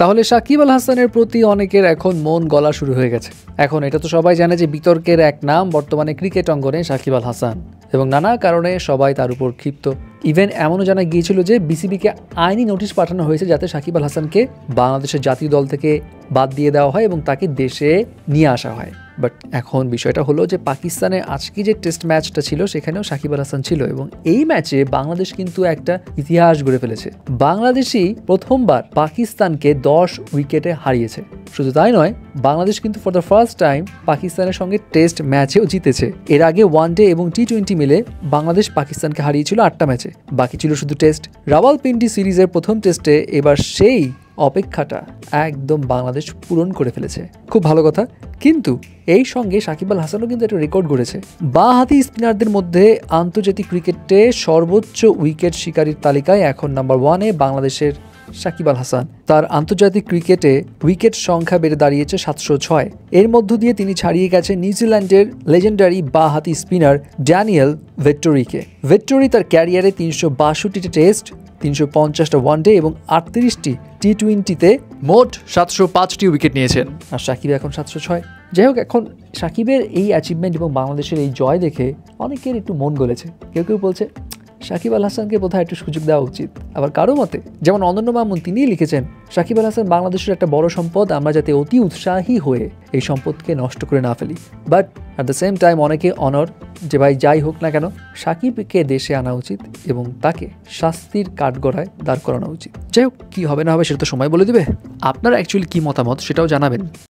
তাহলে সাকিব আল হাসানের প্রতি অনেকের এখন মন গলা শুরু হয়ে গেছে। এখন এটা তো সবাই জানে যে বিতর্কের এক নাম বর্তমানে ক্রিকেট অঙ্গনে সাকিব আল হাসান, এবং নানা কারণে সবাই তার উপর ক্ষিপ্ত। ইভেন এমনও জানা গিয়েছিল যে বিসিবিকে আইনি নোটিশ পাঠানো হয়েছে যাতে সাকিব আল হাসানকে বাংলাদেশের জাতীয় দল থেকে বাদ দিয়ে দেওয়া হয় এবং তাকে দেশে নিয়ে আসা হয়। বাট এখন বিষয়টা হলো যে পাকিস্তানে আজকে যে টেস্ট ম্যাচটা ছিল সেখানেও সাকিব আল হাসান ছিল, এবং এই ম্যাচে বাংলাদেশ কিন্তু একটা ইতিহাস গড়ে ফেলেছে। বাংলাদেশই প্রথমবার পাকিস্তানকে 10 উইকেটে হারিয়েছে। শুধু তাই নয়, বাংলাদেশ কিন্তু ফর দ্য ফার্স্ট টাইম পাকিস্তানের সঙ্গে টেস্ট ম্যাচেও জিতেছে। এর আগে ওয়ানডে এবং টি-20 মিলে বাংলাদেশ পাকিস্তানকে হারিয়েছিল 8টা ম্যাচে, বাকি ছিল শুধু টেস্ট। রাওয়ালপিন্ডি সিরিজের প্রথম টেস্টে এবার সেই অপেক্ষাটা একদম বাংলাদেশ পূরণ করে ফেলেছে। খুব ভালো কথা। কিন্তু এই সঙ্গে সাকিব আল হাসানও কিন্তু একটা রেকর্ড গড়েছে। বাঁ-হাতি স্পিনারদের মধ্যে আন্তর্জাতিক ক্রিকেটে সর্বোচ্চ উইকেট শিকারীর তালিকায় এখন নাম্বার 1-এ বাংলাদেশের সাকিব আল হাসান। তার আন্তর্জাতিক ক্রিকেটে উইকেট সংখ্যা বেড়ে দাঁড়িয়েছে 706। এর মধ্য দিয়ে তিনি ছাড়িয়ে গেছেন নিউজিল্যান্ডের লেজেন্ডারি বাঁ-হাতি স্পিনার ড্যানিয়েল ভেট্টোরিকে। ভেট্টোরি তার ক্যারিয়ারে 362টি টেস্ট, 350টা ওয়ানডে এবং 38টি টি-20তে মোট 705টি উইকেট নিয়েছেন, আর সাকিব এখন 706। যাই হোক, এখন সাকিবের এই অ্যাচিভমেন্ট এবং বাংলাদেশের এই জয় দেখে অনেকের একটু মন গলেছে। কেউ কেউ বলছে সাকিব আল হাসানকে বোধহয় একটু সুযোগ দেওয়া উচিত। আবার কারো মতে, যেমন অনন্য মামুন, তিনিই লিখেছেন সাকিব আল হাসান বাংলাদেশের একটা বড় সম্পদ, আমরা যাতে অতি উৎসাহী হয়ে এই সম্পদকে নষ্ট করে না ফেলি। But at the same time অনেকে অনর যে ভাই যাই হোক না কেন সাকিবকে দেশে আনা উচিত এবং তাকে শাস্তির কাঠগড়ায় দাঁড় করানো উচিত। যাই হোক, কী হবে না হবে সেটা তো সময় বলে দিবে। আপনারা অ্যাকচুয়ালি কী মতামত সেটাও জানাবেন।